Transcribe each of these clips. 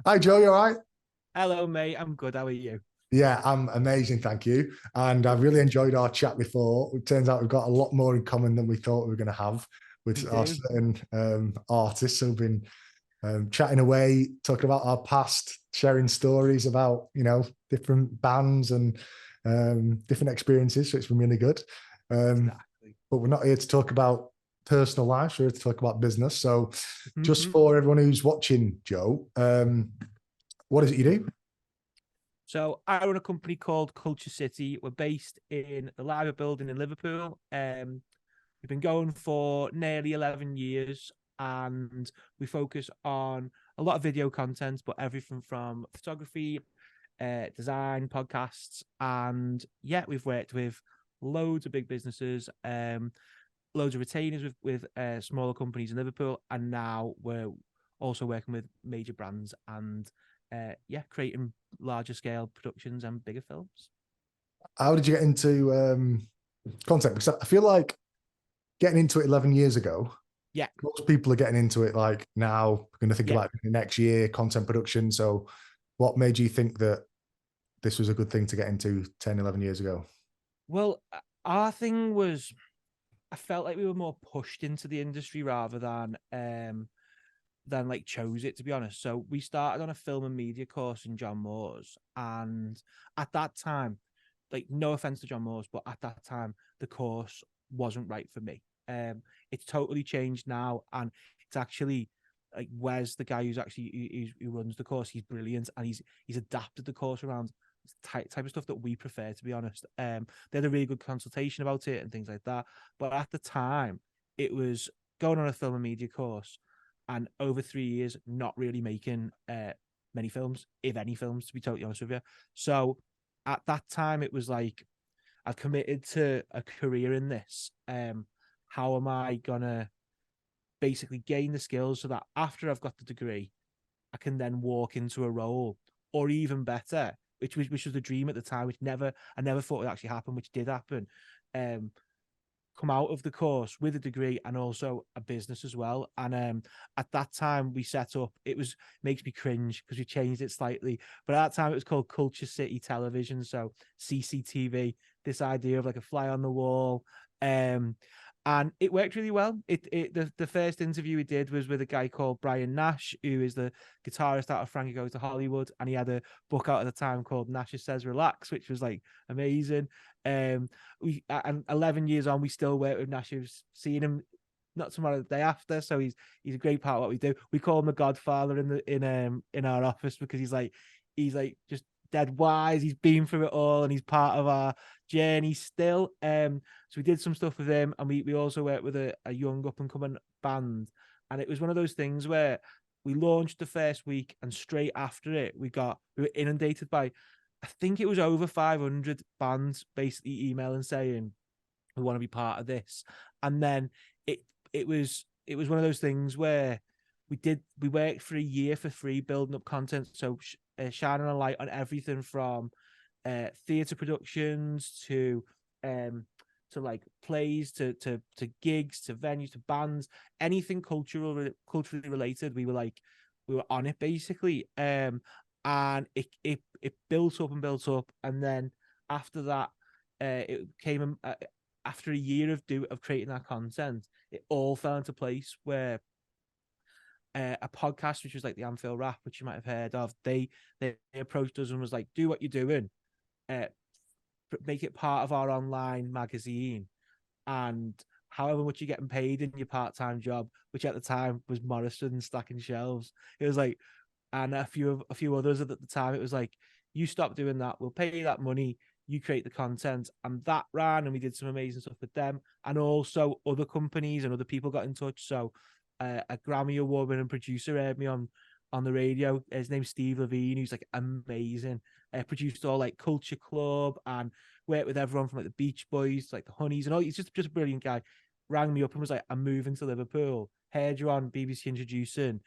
Hi, Joe, you all right? Hello, mate. I'm good. How are you? Yeah, I'm amazing, thank you. And I've really enjoyed our chat before. It turns out we've got a lot more in common than we thought we were going to have We with our do. certain artists who've been chatting away, talking about our past, sharing stories about, different bands and different experiences. So it's been really good. Exactly. But we're not here to talk about personal life. We're here to talk about business. So just Mhm. for everyone who's watching, Joe, what is it you do? So I run a company called Culture City. We're based in the Library building in Liverpool. We've been going for nearly 11 years, and we focus on a lot of video content, but everything from photography, design, podcasts, and yeah, we've worked with loads of big businesses, loads of retainers with smaller companies in Liverpool, and now we're also working with major brands and yeah, creating larger scale productions and bigger films. How did you get into content? Because I feel like getting into it 11 years ago, Yeah, most people are getting into it like now, going to think yeah. about the next year, content production. So, what made you think that this was a good thing to get into 10, 11 years ago? Well, our thing was, I felt like we were more pushed into the industry rather than like chose it, to be honest. So we started on a film and media course in John Moore's, and at that time, like no offense to John Moore's, but at that time the course wasn't right for me. It's totally changed now, and it's actually like Wes, the guy who runs the course, he's brilliant, and he's adapted the course around type of stuff that we prefer, to be honest. They had a really good consultation about it and things like that. But at the time, it was going on a film and media course, and over 3 years, not really making many films, if any films, to be totally honest with you. So at that time, it was like, I've committed to a career in this. How am I gonna basically gain the skills so that after I've got the degree, I can then walk into a role, or even better, which was the dream at the time, which I never thought would actually happen, which did happen. Um, Come out of the course with a degree and also a business as well. And at that time we set up, it was, makes me cringe because we changed it slightly, but at that time it was called Culture City Television, so CCTV. This idea of like a fly on the wall, um and it worked really well. The first interview we did was with a guy called Brian Nash, who is the guitarist out of Frankie Goes to Hollywood, and he had a book out at the time called Nash Says Relax, which was like amazing. We and 11 years on, we still work with Nash. We've seen him not tomorrow, the day after. So he's a great part of what we do. We call him the Godfather in our office because he's like just dead wise. He's been through it all, and he's part of our journey still. So we did some stuff with him, and we also worked with a young up and coming band, and it was one of those things where we launched the first week, and straight after it, we were inundated by, I think it was over 500 bands basically emailing saying we want to be part of this. And then it it was one of those things where we worked for a year for free building up content, so shining a light on everything from theatre productions um to like plays to gigs to venues to bands, anything culturally related. We were on it basically. And it built up and built up, and then after that, it came after a year of creating that content, it all fell into place where a podcast, which was like the Anfield Wrap, which you might have heard of, they approached us and was like, "Do what you're doing, uh, make it part of our online magazine, and however much you're getting paid in your part-time job," which at the time was Morrison stacking shelves. It was like, and a few others at the time. It was like, you stop doing that, we'll pay you that money, you create the content. And that ran, and we did some amazing stuff with them, and also other companies and other people got in touch. So a Grammy award winning producer heard me on the radio. His name's Steve Levine, who's like amazing. Produced all like Culture Club and worked with everyone from like the Beach Boys, like the Honeys, and all. He's just a brilliant guy. Rang me up and was like, "I'm moving to Liverpool. Heard you on BBC Introducing.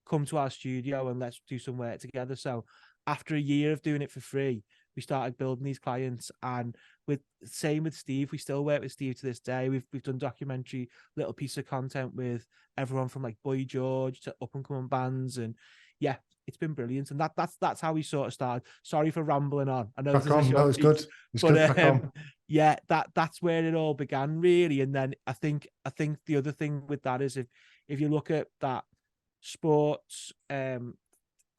Come to our studio and let's do some work together." So after a year of doing it for free, we started building these clients. And with same with Steve, we still work with Steve to this day. We've done documentary little piece of content with everyone from like Boy George to up and coming bands. And yeah, it's been brilliant. And that's how we sort of started. Sorry for rambling on. I know this Crack is a on. short No, it's piece, good. It's but good. Crack on. yeah, that's where it all began, really. And then I think the other thing with that is if you look at that sports,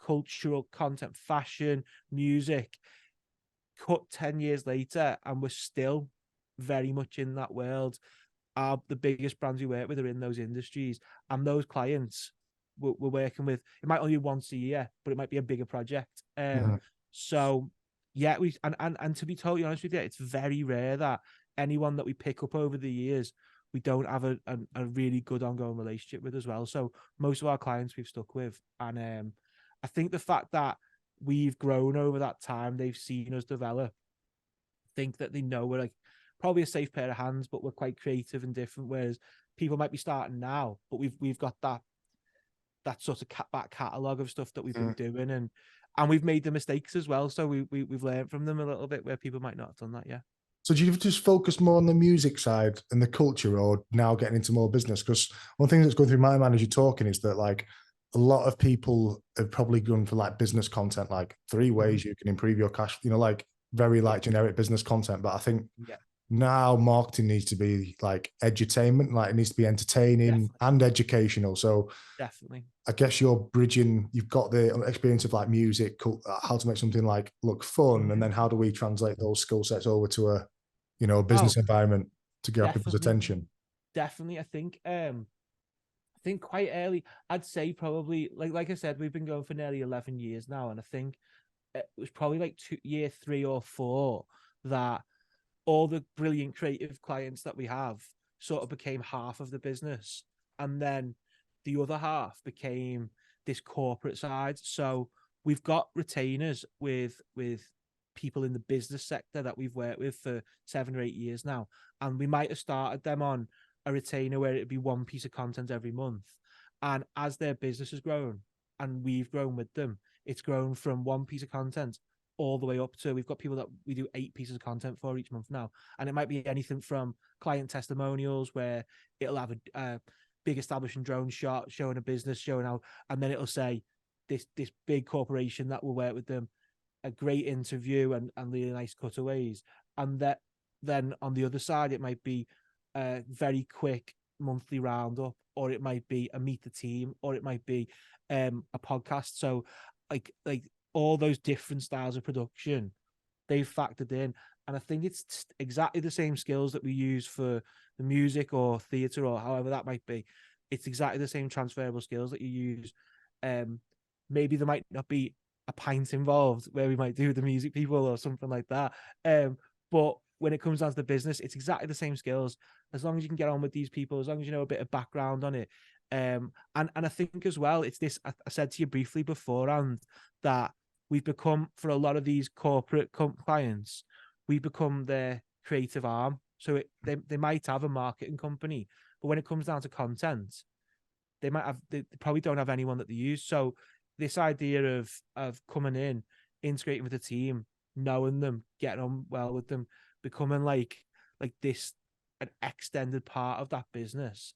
cultural content, fashion, music, cut 10 years later, and we're still very much in that world. The biggest brands we work with are in those industries, and those clients we're working with, it might only be once a year, but it might be a bigger project. So yeah, and to be totally honest with you, it's very rare that anyone that we pick up over the years, we don't have a really good ongoing relationship with as well. So most of our clients we've stuck with, and I think the fact that we've grown over that time, they've seen us develop, think that they know we're like probably a safe pair of hands, but we're quite creative and different. Whereas people might be starting now, but we've got that sort of back catalogue of stuff that we've been doing, and we've made the mistakes as well. So we've learned from them a little bit where people might not have done that. Yeah. So do you just focus more on the music side and the culture, or now getting into more business? Because one thing that's going through my mind as you're talking is that like a lot of people have probably gone for like business content, like 3 ways you can improve your cash, like very like generic business content. But I think now marketing needs to be like edutainment, like it needs to be entertaining and educational. So definitely, I guess you're bridging, you've got the experience of like music, how to make something like look fun, and then how do we translate those skill sets over to a business environment to get people's attention? Definitely. I think quite early, I'd say probably like I said, we've been going for nearly 11 years now, and I think it was probably like year 3 or 4 that all the brilliant creative clients that we have sort of became half of the business, and then the other half became this corporate side. So we've got retainers with people in the business sector that we've worked with for 7 or 8 years now, and we might have started them on a retainer where it'd be 1 piece of content every month, and as their business has grown and we've grown with them, it's grown from 1 piece of content all the way up to, we've got people that we do 8 pieces of content for each month now. And it might be anything from client testimonials where it'll have a big establishing drone shot showing a business, showing how, and then it'll say this big corporation that will work with them, a great interview and really nice cutaways. And that then on the other side, it might be a very quick monthly roundup, or it might be a meet the team, or it might be a podcast. So like all those different styles of production, they've factored in. And I think it's exactly the same skills that we use for the music or theatre or however that might be. It's exactly the same transferable skills that you use. Maybe there might not be a pint involved where we might do the music people or something like that. But when it comes down to the business, it's exactly the same skills. As long as you can get on with these people, as long as you know a bit of background on it. And I think as well, it's this, I said to you briefly beforehand, that we've become, for a lot of these corporate clients, we become their creative arm. So they might have a marketing company, but when it comes down to content, they probably don't have anyone that they use. So this idea of coming in, integrating with the team, knowing them, getting on well with them, becoming like this, an extended part of that business,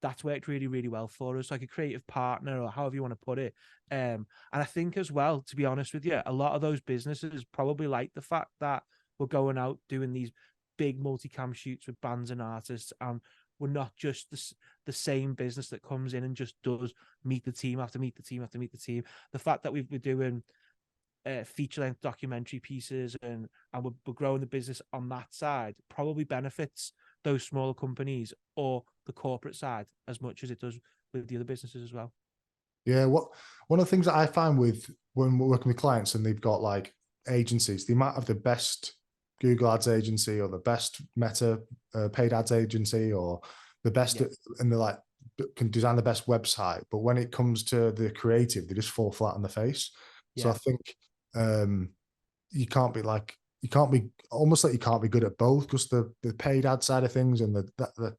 that's worked really, really well for us, like a creative partner or however you want to put it. And I think as well, to be honest with you, a lot of those businesses probably like the fact that we're going out doing these big multicam shoots with bands and artists, and we're not just the same business that comes in and just does meet the team after meet the team after meet the team. The fact that we're doing feature-length documentary pieces and we're growing the business on that side probably benefits those smaller companies or the corporate side as much as it does with the other businesses as well. Yeah, one of the things that I find with when we're working with clients and they've got like agencies, they might have the best Google Ads agency or the best Meta paid ads agency or the best, and they're like can design the best website, but when it comes to the creative, they just fall flat on the face. So I think you can't be good at both, because the paid ad side of things and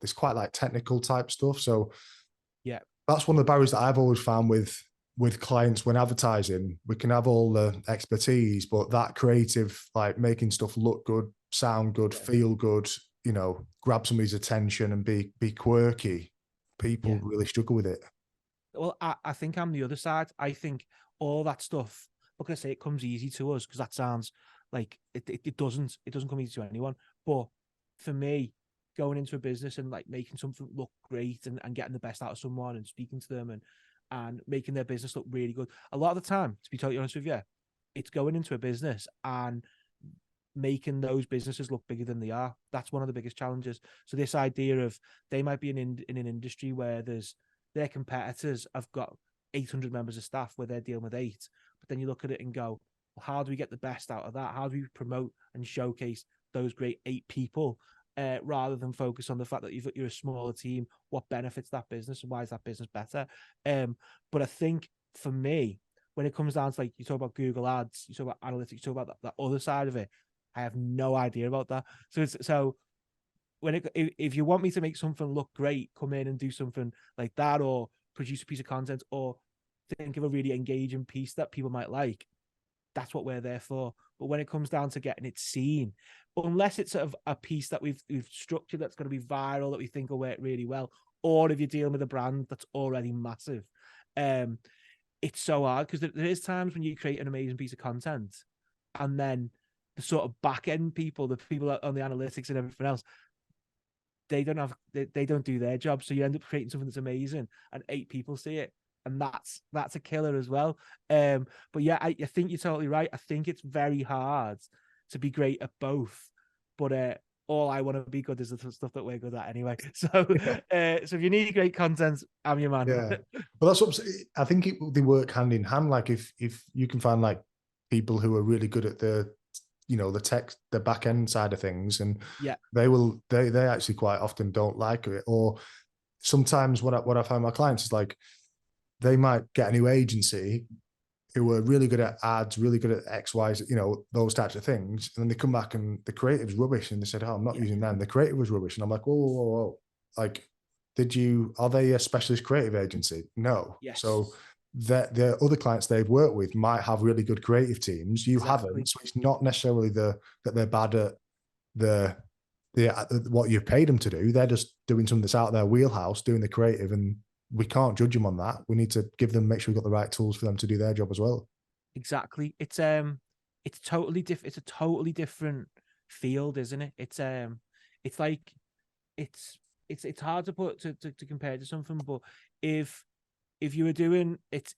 it's quite like technical type stuff. So yeah, that's one of the barriers that I've always found with clients when advertising. We can have all the expertise, but that creative, like making stuff look good, sound good, feel good, grab somebody's attention and be quirky, people really struggle with it. Well, I think I'm the other side. I think all that stuff, look, I say it comes easy to us because that sounds like it doesn't come easy to anyone. But for me, going into a business and like making something look great and getting the best out of someone and speaking to them and making their business look really good. A lot of the time, to be totally honest with you, it's going into a business and making those businesses look bigger than they are. That's one of the biggest challenges. So this idea of they might be in an industry where their competitors have got 800 members of staff where they're dealing with 8, but then you look at it and go, well, how do we get the best out of that? How do we promote and showcase those great 8 people rather than focus on the fact that you're a smaller team? What benefits that business and why is that business better? But I think for me, when it comes down to, like, you talk about Google Ads, you talk about analytics, you talk about that other side of it, I have no idea about that. So if you want me to make something look great, come in and do something like that, or produce a piece of content, or think of a really engaging piece that people might like, that's what we're there for. But when it comes down to getting it seen, unless it's sort of a piece that we've structured that's going to be viral, that we think will work really well, or if you're dealing with a brand that's already massive, it's so hard because there is times when you create an amazing piece of content and then the sort of back end people, the people on the analytics and everything else, they don't do their job. So you end up creating something that's amazing and 8 people see it. And that's a killer as well. But yeah, I think you're totally right. I think it's very hard to be great at both. But all I want to be good is the stuff that we're good at anyway. So so if you need great content, I'm your man. Yeah. Well, that's what I think they work hand in hand. Like if you can find like people who are really good at the tech, the back end side of things, and yeah, they actually quite often don't like it. Or sometimes what I find my clients is like they might get a new agency who are really good at ads, really good at X, Y, those types of things. And then they come back and the creative's rubbish. And they said, oh, I'm not using them. The creative was rubbish. And I'm like, whoa. Like, are they a specialist creative agency? No. Yes. So the other clients they've worked with might have really good creative teams. You haven't. So it's not necessarily that they're bad at the what you've paid them to do. They're just doing something that's out of their wheelhouse, doing the creative, and we can't judge them on that. We need to make sure we've got the right tools for them to do their job as well. Exactly. It's totally different. It's a totally different field, isn't it? It's like it's hard to put to compare to something, but if you were doing it,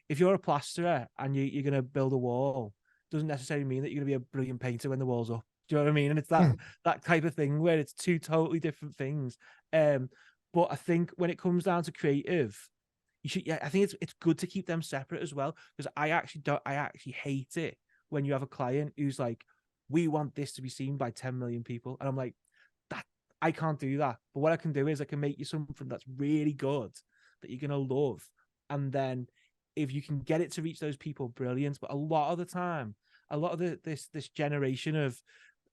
if you're a plasterer and you're going to build a wall, doesn't necessarily mean that you're going to be a brilliant painter when the wall's up. Do you know what I mean? And it's that type of thing where it's 2 totally different things. But I think when it comes down to creative, I think it's good to keep them separate as well, because I actually hate it when you have a client who's like, we want this to be seen by 10 million people. And I'm like, I can't do that. But what I can do is I can make you something that's really good that you're going to love. And then if you can get it to reach those people, brilliant. But a lot of the time, a lot of this generation of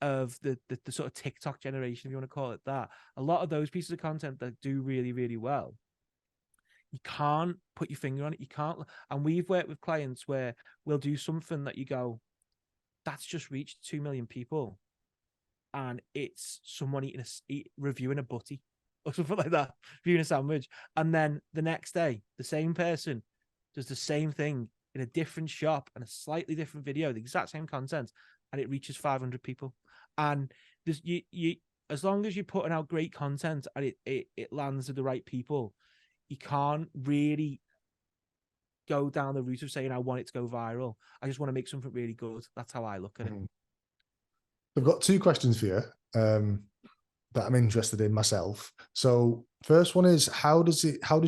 the sort of TikTok generation, if you want to call it that, a lot of those pieces of content that do really, really well, you can't put your finger on it. You can't. And we've worked with clients where we'll do something that you go, that's just reached 2 million people. And it's someone reviewing a butty or something like that, reviewing a sandwich. And then the next day, the same person does the same thing in a different shop and a slightly different video, the exact same content, and it reaches 500 people. And there's, you as long as you're putting out great content and it lands with the right people, you can't really go down the route of saying, I want it to go viral. I just want to make something really good. That's how I look at it. I've got 2 questions for you that I'm interested in myself. So first one is, how does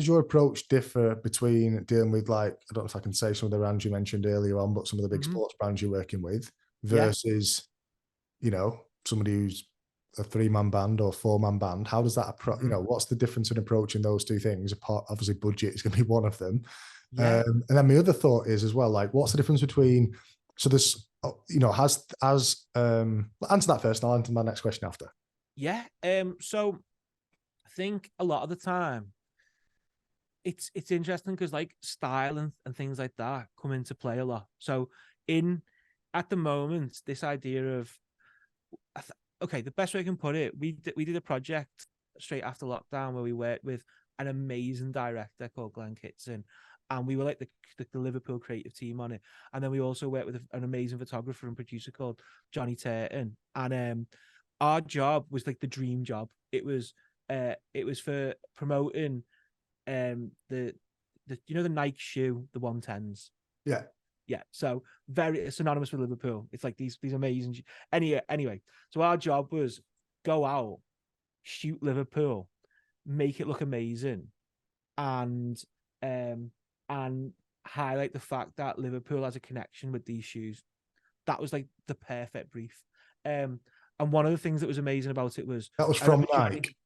your approach differ between dealing with, like, I don't know if I can say some of the brands you mentioned earlier on, but some of the big sports brands you're working with versus, somebody who's a 3-man band or 4-man band? How does that approach, what's the difference in approaching those 2 things? Apart, obviously budget is going to be one of them. And then my other thought is as well, like, what's the difference between, so this, answer that first and I'll answer my next question after. So I think a lot of the time it's interesting because, like, style and things like that come into play a lot. So at the moment, this idea of, the best way I can put it, we did a project straight after lockdown where we worked with an amazing director called Glenn Kitson, and we were like the Liverpool creative team on it. And then we also worked with an amazing photographer and producer called Johnny Turton. And our job was like the dream job. It was for promoting the the Nike shoe, the 110s. Yeah, so very synonymous with Liverpool. It's like these amazing. Anyway, so our job was go out, shoot Liverpool, make it look amazing, and highlight the fact that Liverpool has a connection with these shoes. That was like the perfect brief. And one of the things that was amazing about it was that was from Nike.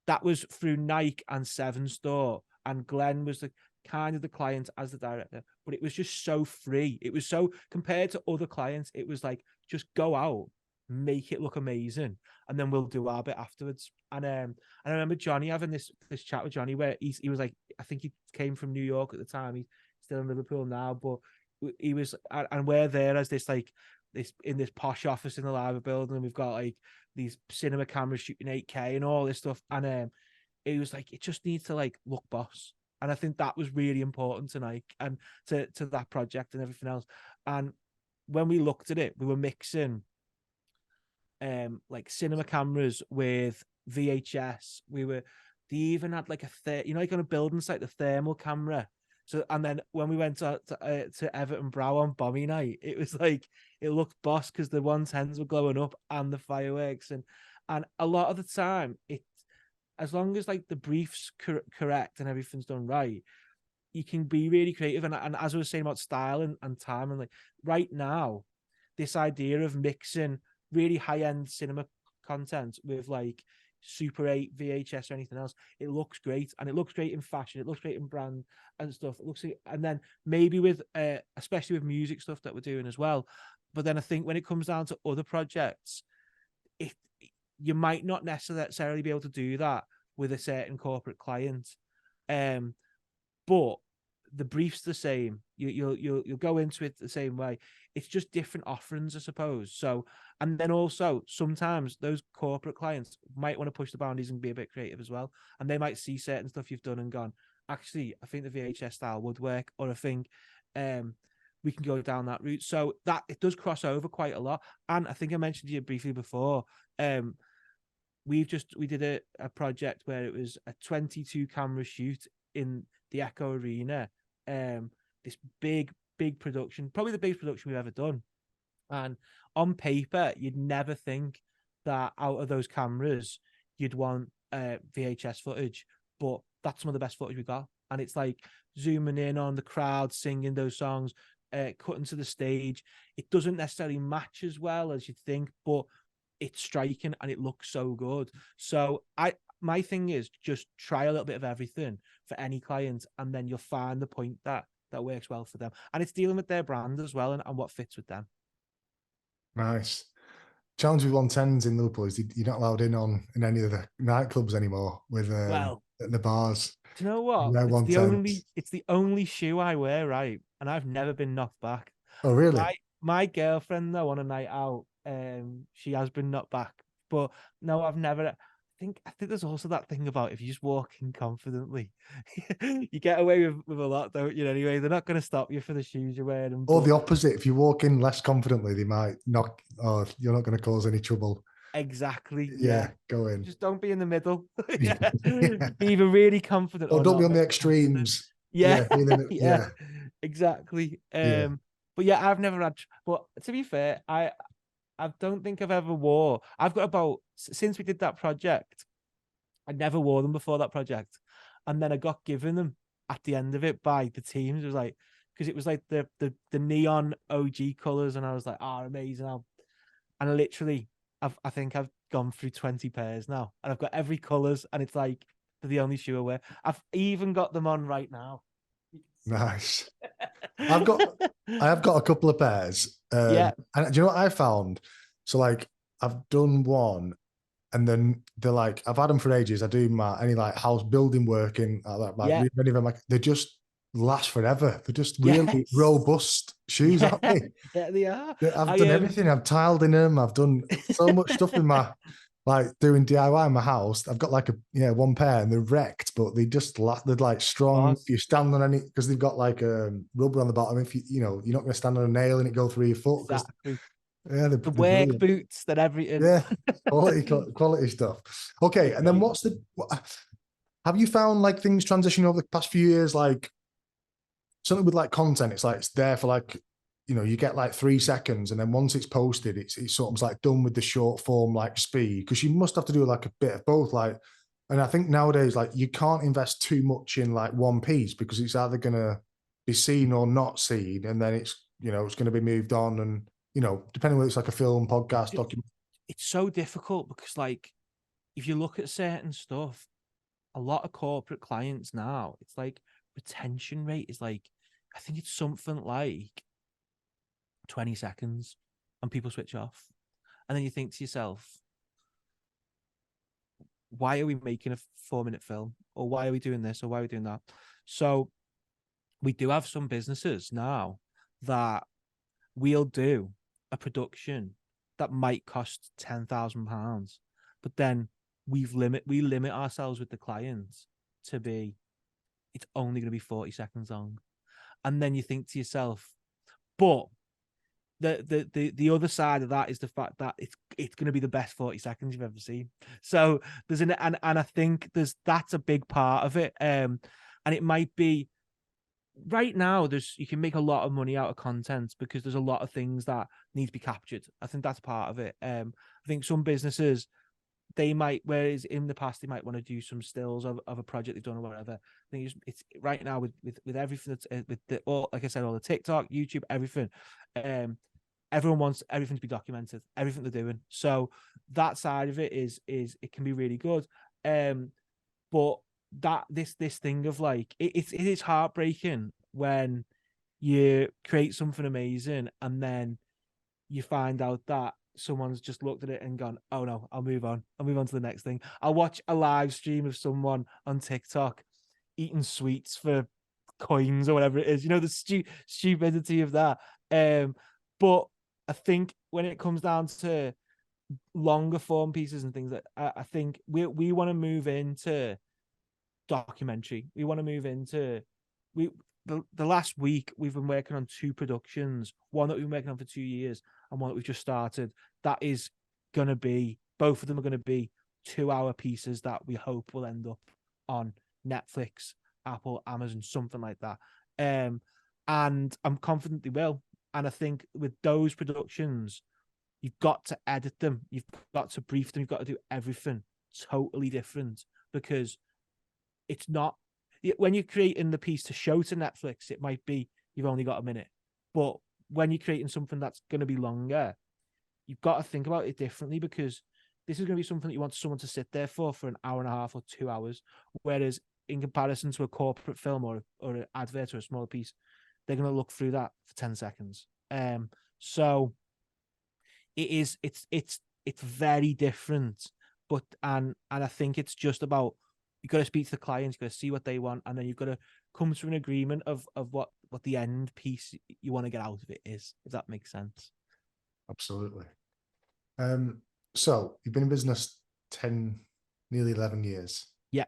That was through Nike and Seven Store, and Glenn was the kind of the client as the director, but it was just so free. It was so, compared to other clients, it was like, just go out, make it look amazing, and then we'll do our bit afterwards. And I remember Johnny having this chat with Johnny where he was like, I think he came from New York at the time. He's still in Liverpool now, but he was, and we're there as this in this posh office in the Liver building, and we've got like these cinema cameras shooting 8K and all this stuff. And he was like, it just needs to like look boss. And I think that was really important to Nike and to that project and everything else. And when we looked at it, we were mixing like cinema cameras with VHS. They even had like like on a building site, the thermal camera. So, and then when we went to Everton Brow on Bommy night, it was like, it looked boss because the 110s were glowing up and the fireworks. And a lot of the time, as long as like the brief's correct and everything's done right, you can be really creative. And as I was saying about style and time, and like right now, this idea of mixing really high-end cinema content with like Super 8 VHS or anything else, it looks great. And it looks great in fashion, it looks great in brand and stuff. It looks like, and then maybe with especially with music stuff that we're doing as well. But then I think when it comes down to other projects, you might not necessarily be able to do that with a certain corporate client, but the brief's the same. You'll go into it the same way. It's just different offerings, I suppose. So, and then also sometimes those corporate clients might want to push the boundaries and be a bit creative as well, and they might see certain stuff you've done and gone, actually, I think the VHS style would work, or I think we can go down that route. So that it does cross over quite a lot. And I think I mentioned to you briefly before, we did a project where it was a 22 camera shoot in the Echo Arena. This big production, probably the biggest production we've ever done. And on paper, you'd never think that out of those cameras, you'd want VHS footage, but that's some of the best footage we got. And it's like zooming in on the crowd, singing those songs, cutting to the stage. It doesn't necessarily match as well as you'd think, but it's striking and it looks so good. So my thing is just try a little bit of everything for any client, and then you'll find the point that works well for them. And it's dealing with their brand as well and what fits with them. Nice. Challenge with 110s in Liverpool is you're not allowed in any of the nightclubs anymore with the bars. Do you know what? It's the only shoe I wear, right? And I've never been knocked back. Oh, really? My girlfriend, though, on a night out, she has been knocked back. But no, I've never. I think there's also that thing about if you just walk in confidently, you get away with a lot, don't you? Anyway, they're not going to stop you for the shoes you're wearing. Or the opposite. If you walk in less confidently, they might knock. Oh, you're not going to cause any trouble. Exactly. Yeah, go in. Just don't be in the middle. Yeah. Be either really confident or don't be on the extremes. Yeah. Exactly. But yeah, I've never had. But to be fair, I don't think I've ever wore. I've got about, since we did that project, I never wore them before that project, and then I got given them at the end of it by the teams. It was like, because it was like the neon OG colors, and I was like, amazing. And literally, I think I've gone through 20 pairs now, and I've got every colors, and it's like they're the only shoe I wear. I've even got them on right now. Nice. I have got a couple of pairs. And do you know what I found? So like I've done one, and then they're like, I've had them for ages. I do any like house building work in many of them, like they just last forever. They're just really robust shoes, aren't they? Yeah, they are. I've done everything. I've tiled in them. I've done so much stuff with my like doing DIY in my house. I've got like one pair and they're wrecked, but they're like strong. Boss. If you stand on any, because they've got like rubber on the bottom. If you're not going to stand on a nail and it go through your foot, because Exactly. they're The work brilliant. boots, that everything. Yeah, quality stuff. Okay, and then have you found like things transitioning over the past few years, like something with like content? It's like it's there for like you get like 3 seconds, and then once it's posted, it's sort of like done with the short form like speed, because you must have to do like a bit of both. Like, and I think nowadays like you can't invest too much in like one piece, because it's either gonna be seen or not seen, and then it's going to be moved on, and depending whether it's like a film, podcast, document. It's so difficult because, like, if you look at certain stuff, a lot of corporate clients now, it's like retention rate is like, I think it's something like 20 seconds and people switch off. And then you think to yourself, why are we making a 4-minute film? Or why are we doing this? Or why are we doing that? So we do have some businesses now that we'll do a production that might cost £10,000, but then we limit ourselves with the clients to be, it's only going to be 40 seconds long. And then you think to yourself, but the other side of that is the fact that it's going to be the best 40 seconds you've ever seen. So there's and I think that's a big part of it. And it might be, right now you can make a lot of money out of content because there's a lot of things that need to be captured. I think that's part of it. I think some businesses, they might, whereas in the past they might want to do some stills of a project they've done or whatever. I think it's right now with everything that's with like I said, all the TikTok, YouTube, everything. Everyone wants everything to be documented, everything they're doing. So that side of it is it can be really good. But that this thing of like it is heartbreaking when you create something amazing and then you find out that someone's just looked at it and gone, oh no, I'll move on to the next thing. I'll watch a live stream of someone on TikTok eating sweets for coins or whatever it is, the stupidity of that. But I think when it comes down to longer form pieces and things, that I think we want to move into documentary. We want to move into the last week we've been working on 2 productions, one that we've been working on for 2 years and one that we've just started. That is going to be, both of them are going to be 2-hour pieces that we hope will end up on Netflix, Apple, Amazon, something like that. And I'm confident they will. And I think with those productions, you've got to edit them, you've got to brief them, you've got to do everything totally different, because it's not, when you're creating the piece to show to Netflix, it might be you've only got a minute. But when you're creating something that's going to be longer, you've got to think about it differently, because this is going to be something that you want someone to sit there for an hour and a half or 2 hours. Whereas in comparison to a corporate film or an advert or a smaller piece, they're going to look through that for 10 seconds. So it's very different, but and I think it's just about, you've got to speak to the clients, you've got to see what they want, and then you've got to come to an agreement of what the end piece you want to get out of it is, if that makes sense. Absolutely. So you've been in business 10, nearly 11 years. Yeah.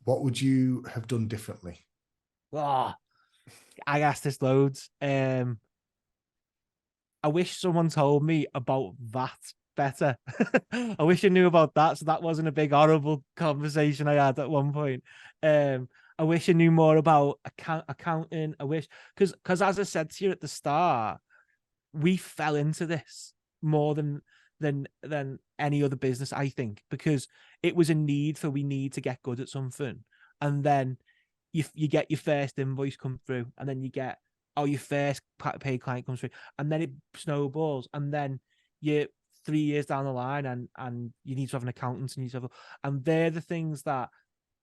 What would you have done differently? Oh, I asked this loads. I wish someone told me about that better. I wish I knew about that, so that wasn't a big horrible conversation I had at one point. I wish I knew more about accounting. I wish, because as I said to you at the start, we fell into this more than any other business, I think, because it was a need for, we need to get good at something, and then you get your first invoice come through, and then you get, your first paid client comes through, and then it snowballs, and then you're 3 years down the line, and you need to have an accountant, and they're the things that,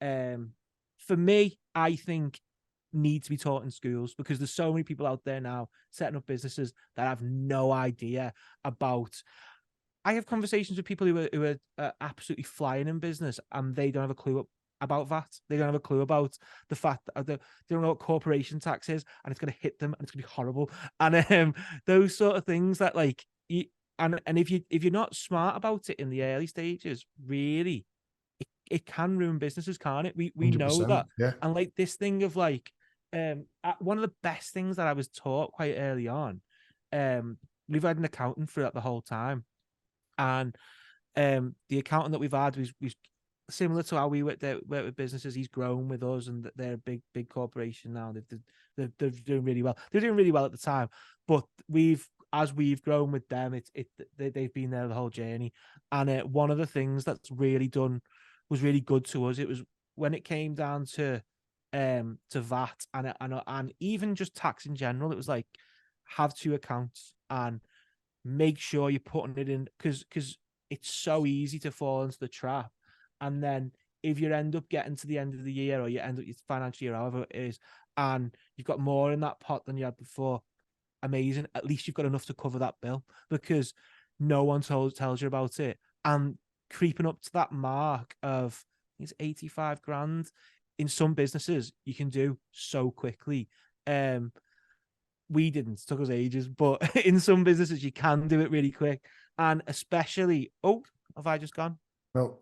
for me, I think need to be taught in schools, because there's so many people out there now setting up businesses that have no idea about. I have conversations with people who are absolutely flying in business, and they don't have a clue about that. They don't have a clue about the fact that they don't know what corporation tax is, and it's going to hit them, and it's going to be horrible. And those sort of things that, like, and if you're not smart about it in the early stages, really, it can ruin businesses, can't it? We know 100%. that. Yeah. And like this thing of like, one of the best things that I was taught quite early on, we've had an accountant throughout the whole time, and the accountant that we've had, we've similar to how we work with businesses. He's grown with us, and they're a big corporation now. They're doing really well. They're doing really well at the time, but as we've grown with them, they've been there the whole journey. And one of the things that's really was really good to us. It was when it came down to VAT and even just tax in general. It was like, have two accounts and make sure you're putting it in, because it's so easy to fall into the trap. And then if you end up getting to the end of the year, or you end up your financial year, however it is, and you've got more in that pot than you had before, amazing. At least you've got enough to cover that bill, because no one tells you about it. And creeping up to that mark of, it's 85 grand in some businesses you can do so quickly. We didn't, it took us ages, but in some businesses you can do it really quick. And especially, have I just gone? No.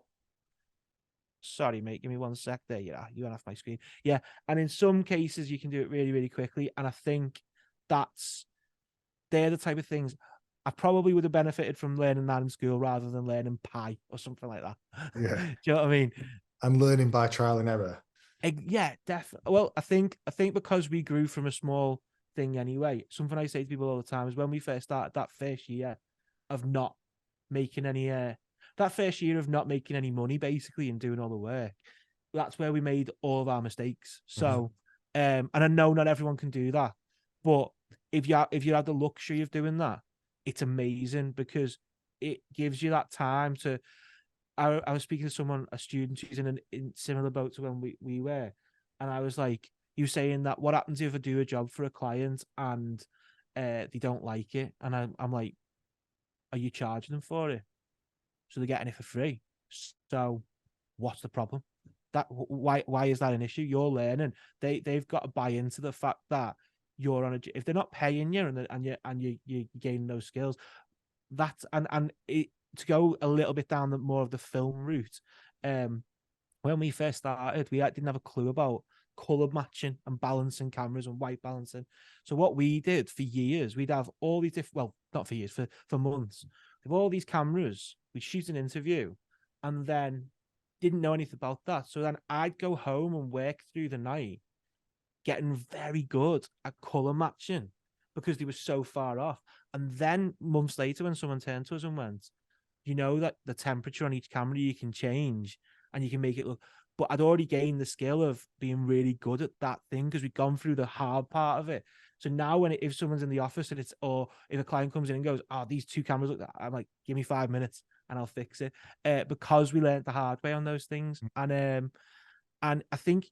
Sorry, mate. Give me 1 sec. There you are. You went off my screen. Yeah. And in some cases, you can do it really, really quickly. And I think they're the type of things I probably would have benefited from learning that in school rather than learning Pi or something like that. Yeah. Do you know what I mean? And learning by trial and error. Yeah, definitely. Well, I think because we grew from a small thing anyway, something I say to people all the time is, when we first started, that first year of not making any money, basically, and doing all the work, that's where we made all of our mistakes. So, and I know not everyone can do that, but if you have the luxury of doing that, it's amazing, because it gives you that time to. I was speaking to someone, a student who's in similar boat to when we were, and I was like, you saying that, what happens if I do a job for a client and they don't like it? And I'm like, are you charging them for it? So they're getting it for free. So what's the problem? Why is that an issue? You're learning. They've got to buy into the fact that you're on if they're not paying you and you're gaining those skills. To go a little bit down more of the film route, when we first started, we didn't have a clue about color matching and balancing cameras and white balancing. So what we did for years, we'd have all these different, well, not for years, for months, with all these cameras, we'd shoot an interview and then didn't know anything about that. So then I'd go home and work through the night, getting very good at color matching, because they were so far off. And then months later, when someone turned to us and went, you know that the temperature on each camera you can change and you can make it look. But I'd already gained the skill of being really good at that thing, because we'd gone through the hard part of it. So now if someone's in the office or if a client comes in and goes, these two cameras look, I'm like, give me 5 minutes and I'll fix it, because we learned the hard way on those things. And I think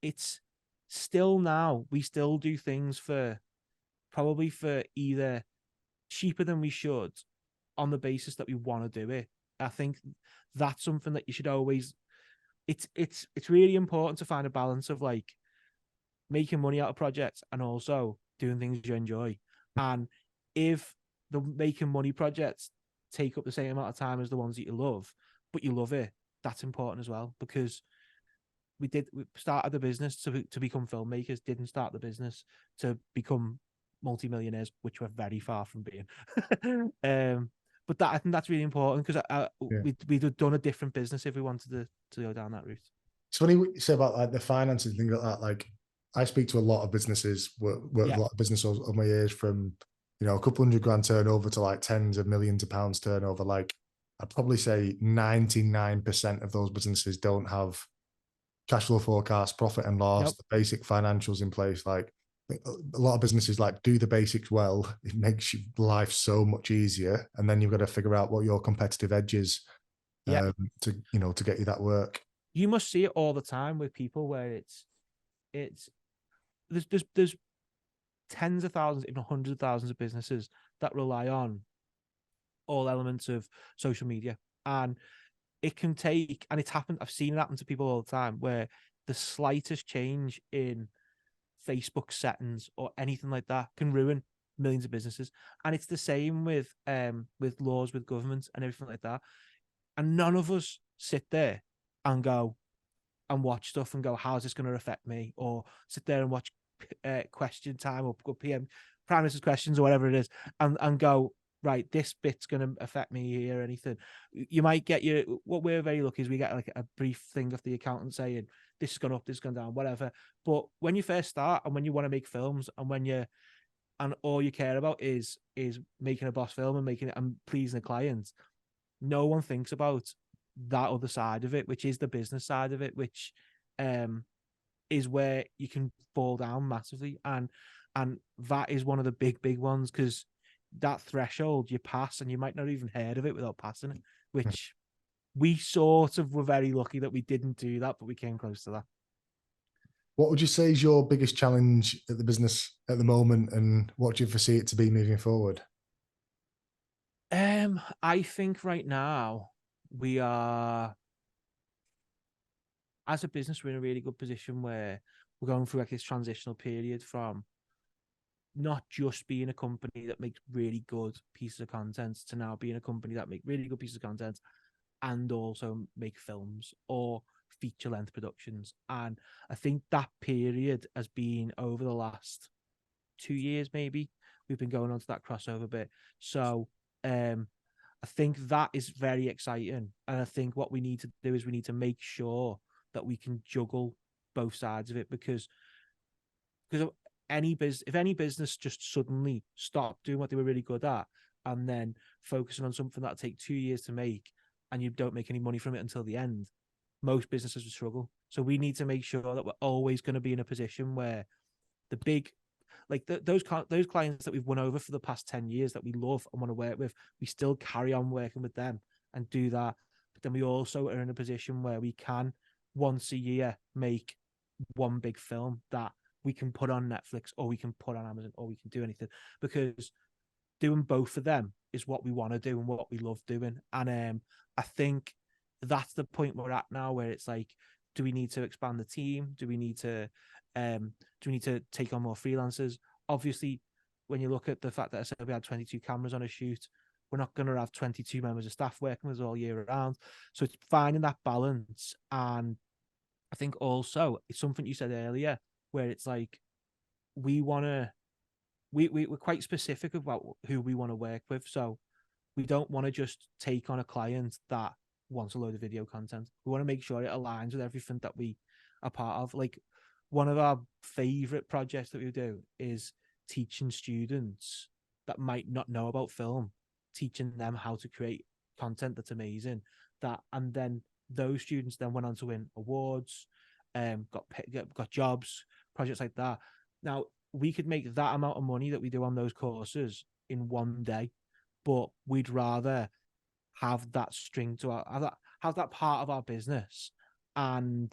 it's still, now we still do things probably for either cheaper than we should, on the basis that we want to do it. I think that's something that you should always. It's really important to find a balance of like making money out of projects and also doing things you enjoy. And if the making money projects take up the same amount of time as the ones that you love, but you love it, that's important as well, because we started the business to become filmmakers, didn't start the business to become multimillionaires, which we're very far from being. But I think that's really important, because we'd have done a different business if we wanted to go down that route. It's funny what you say about like the finances and things like that. Like, I speak to a lot of businesses, work with a lot of business over my years, from a couple $100,000 turnover to like tens of millions of pounds turnover. Like, I'd probably say 99% of those businesses don't have cash flow forecast, profit and loss, the basic financials in place. Like, a lot of businesses like do the basics well. It makes your life so much easier, and then you've got to figure out what your competitive edge is to get you that work. You must see it all the time with people where there's tens of thousands, even hundreds of thousands of businesses that rely on all elements of social media, and it can take, and it's happened. I've seen it happen to people all the time, where the slightest change in Facebook settings or anything like that can ruin millions of businesses. And it's the same with laws, with governments and everything like that. And none of us sit there and go and watch stuff and go, how's this going to affect me? Or sit there and watch question time or PM Prime Minister's questions or whatever it is, and go, right, this bit's going to affect me here or anything. You might get what we're very lucky is we get like a brief thing of the accountant saying, this has gone up, this has gone down, whatever. But when you first start and when you want to make films and all you care about is making a boss film and making it and pleasing the clients, no one thinks about that other side of it, which is the business side of it, which is where you can fall down massively. And that is one of the big ones, because that threshold you pass and you might not even heard of it without passing it, which we sort of were very lucky that we didn't do that, but we came close to that. What would you say is your biggest challenge at the business at the moment, and what do you foresee it to be moving forward? I think right now we are, as a business, we're in a really good position where we're going through like this transitional period from not just being a company that makes really good pieces of content to now being a company that make really good pieces of content and also make films or feature length productions. And I think that period has been over the last 2 years, maybe we've been going on to that crossover bit. So I think that is very exciting. And I think what we need to do is we need to make sure that we can juggle both sides of it, because if any business just suddenly stopped doing what they were really good at and then focusing on something that'll take 2 years to make and you don't make any money from it until the end, most businesses will struggle. So we need to make sure that we're always going to be in a position where the big, like those clients that we've won over for the past 10 years that we love and want to work with, we still carry on working with them and do that. But then we also are in a position where we can once a year make one big film that we can put on Netflix or we can put on Amazon or we can do anything, because doing both of them is what we want to do and what we love doing. And I think that's the point we're at now, where it's like, do we need to expand the team? Do we need to take on more freelancers? Obviously, when you look at the fact that I said we had 22 cameras on a shoot, we're not going to have 22 members of staff working with us all year round. So it's finding that balance. And I think also it's something you said earlier, where it's like we're quite specific about who we want to work with. So we don't want to just take on a client that wants a load of video content. We want to make sure it aligns with everything that we are part of. Like, one of our favorite projects that we do is teaching students that might not know about film, teaching them how to create content that's amazing. And then those students then went on to win awards, got jobs, projects like that. Now, we could make that amount of money that we do on those courses in one day, but we'd rather have that string to have that part of our business and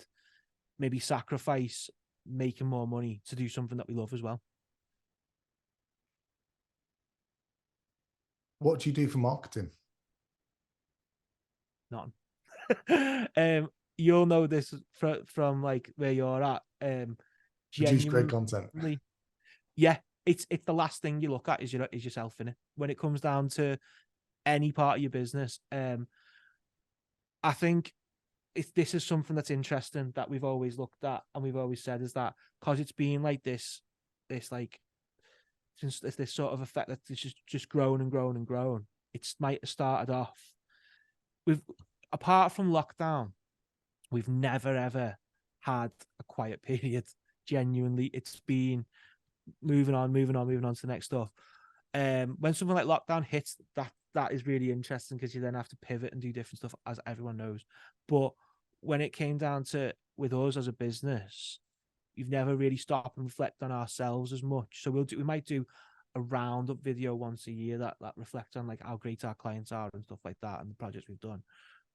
maybe sacrifice making more money to do something that we love as well. What do you do for marketing? None. You'll know this from like where you're at. Produce great content. Yeah, it's the last thing you look at is yourself in it. When it comes down to any part of your business, I think this is something that's interesting that we've always looked at and we've always said, is that because it's been like this like since this sort of effect that it's just grown and grown and grown. It might have started off apart from lockdown, we've never ever had a quiet period. Genuinely, it's been moving on to the next stuff. When something like lockdown hits, that is really interesting, because you then have to pivot and do different stuff, as everyone knows. But when it came down to with us as a business, we've never really stopped and reflect on ourselves as much. So we might do a roundup video once a year that reflects on like how great our clients are and stuff like that and the projects we've done.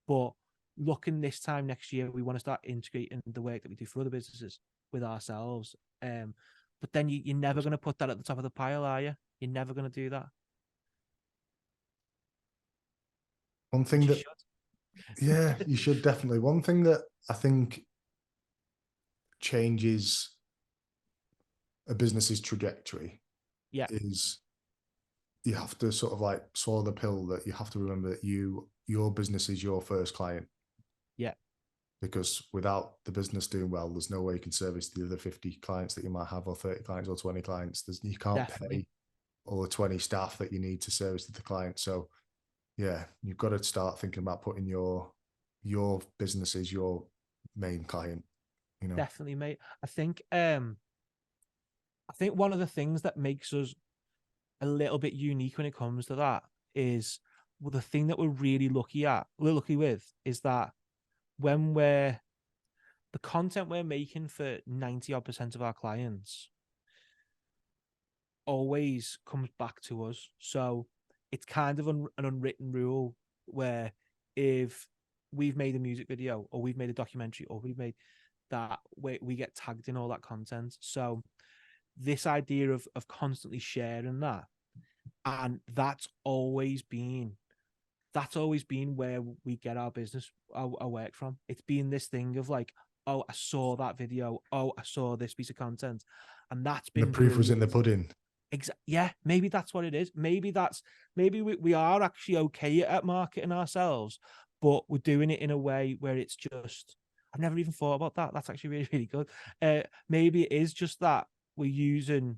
But looking this time next year, we want to start integrating the work that we do for other businesses with ourselves. But then you're never going to put that at the top of the pile, are you? You're never going to do that. One thing that, yeah, you should definitely. One thing that I think changes a business's trajectory is you have to sort of like swallow the pill that you have to remember that your business is your first client. Yeah. Because without the business doing well, there's no way you can service the other 50 clients that you might have, or 30 clients, or 20 clients. You can't Definitely. pay all the 20 staff that you need to service the client. So yeah, you've got to start thinking about putting your business as your main client, you know. Definitely, mate. I think one of the things that makes us a little bit unique when it comes to that is, well, the thing that we're really lucky with is that when the content we're making for 90% of our clients always comes back to us. So it's kind of an unwritten rule where if we've made a music video or we've made a documentary or we've made that, we get tagged in all that content. So this idea of constantly sharing that, and that's always been where we get our business, our work from. It's been this thing of like, oh, I saw that video, oh, I saw this piece of content, and that's The been proof was in the brilliant. pudding. Yeah, maybe that's what it is. Maybe we are actually okay at marketing ourselves, but we're doing it in a way where it's just, I've never even thought about that. That's actually really, really good. Maybe it is just that we're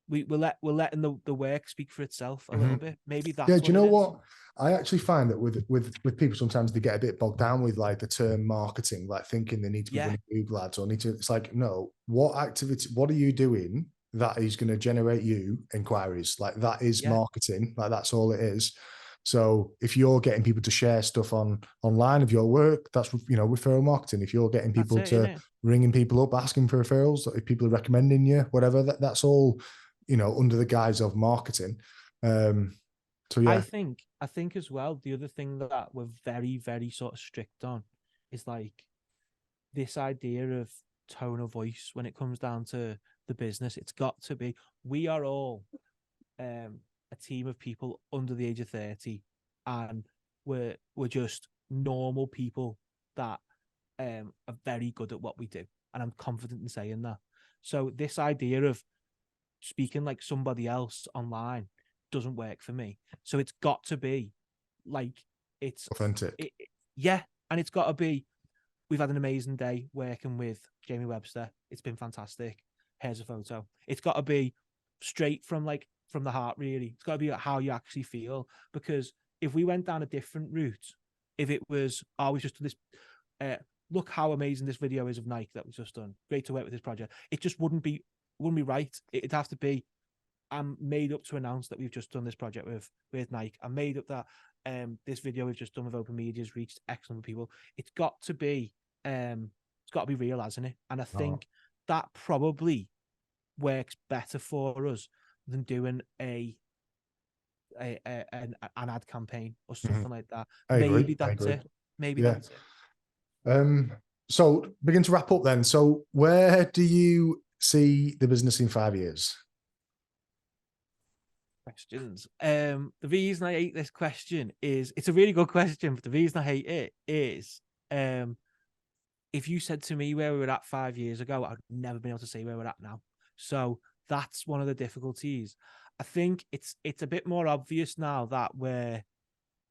letting the work speak for itself a little bit. Maybe Yeah, that's do you what know it is. what? I actually find that with people, sometimes they get a bit bogged down with like the term marketing, like thinking they need to be Yeah, running Google ads or need to. It's like, no, what are you doing that is going to generate you inquiries? Like that is yeah, marketing. Like that's all it is. So if you're getting people to share stuff online of your work, that's, you know, referral marketing. If you're getting that's people it, to innit? ringing people up, asking for referrals, if people are recommending you, whatever, that's all, you know, under the guise of marketing. So I yeah. think as well, the other thing that we're very, very sort of strict on is like this idea of tone of voice when it comes down to the business. It's got to be, we are all a team of people under the age of 30, and we're just normal people that are very good at what we do. And I'm confident in saying that. So this idea of speaking like somebody else online doesn't work for me. So it's got to be like, Authentic. yeah, and it's got to be, we've had an amazing day working with Jamie Webster. It's been fantastic. Here's a photo. It's got to be straight from the heart, really. It's got to be how you actually feel. Because if we went down a different route, if it was, oh, we just do this, look how amazing this video is of Nike that we've just done. Great to work with this project. It just wouldn't be right. It'd have to be, I'm made up to announce that we've just done this project with Nike. I'm made up that this video we've just done with Open Media has reached X number of people. It's got to be real, hasn't it? And I think that probably works better for us than doing an ad campaign or something like that. I agree. Maybe that's it. Maybe Yeah. that's it. So begin to wrap up then. So where do you see the business in 5 years? Questions. The reason I hate this question is, it's a really good question, but the reason I hate it is, if you said to me where we were at 5 years ago, I'd never been able to say where we're at now. So that's one of the difficulties. I think it's a bit more obvious now that we're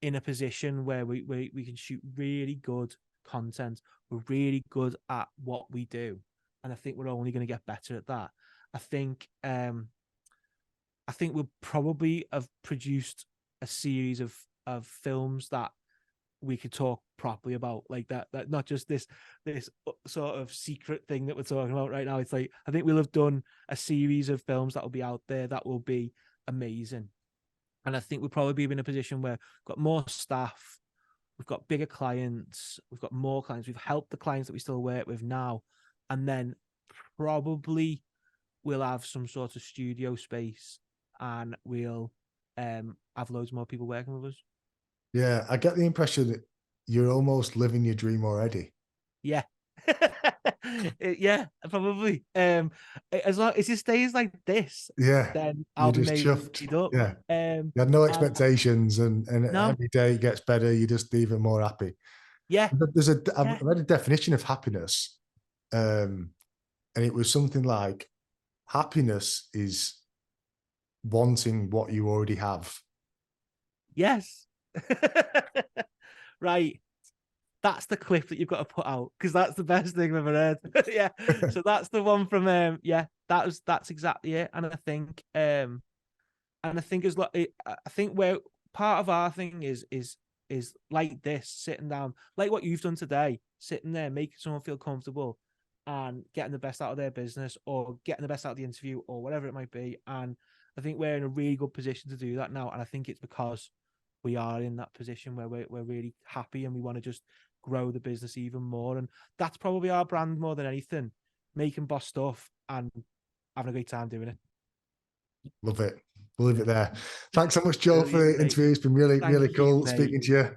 in a position where we can shoot really good content. We're really good at what we do, and I think we're only going to get better at that. I think we'll probably have produced a series of films that we could talk properly about, like that not just this sort of secret thing that we're talking about right now. It's like, I think we'll have done a series of films that will be out there that will be amazing. And I think we'll probably be in a position where we've got more staff, we've got bigger clients, we've got more clients, we've helped the clients that we still work with now, and then probably we'll have some sort of studio space, and we'll have loads more people working with us. Yeah, I get the impression that you're almost living your dream already. Yeah. Yeah, probably. As long as it stays like this, Yeah, then you're I'll be just made chuffed. up. Yeah, Um, you had no and expectations, and no, every day it gets better. You're just even more happy. yeah, I've yeah, read a definition of happiness, and it was something like happiness is wanting what you already have. Yes. Right. That's the clip that you've got to put out, because that's the best thing I've ever heard. Yeah. So that's the one from that's exactly it. And I think I think where part of our thing is like this, sitting down, like what you've done today, sitting there, making someone feel comfortable and getting the best out of their business, or getting the best out of the interview, or whatever it might be. And I think we're in a really good position to do that now. And I think it's because we are in that position where we're really happy and we want to just grow the business even more. And that's probably our brand more than anything, making boss stuff and having a great time doing it. Love it. We'll leave it there. Thanks so much, Joe, for the interview. It's been really, really cool speaking to you.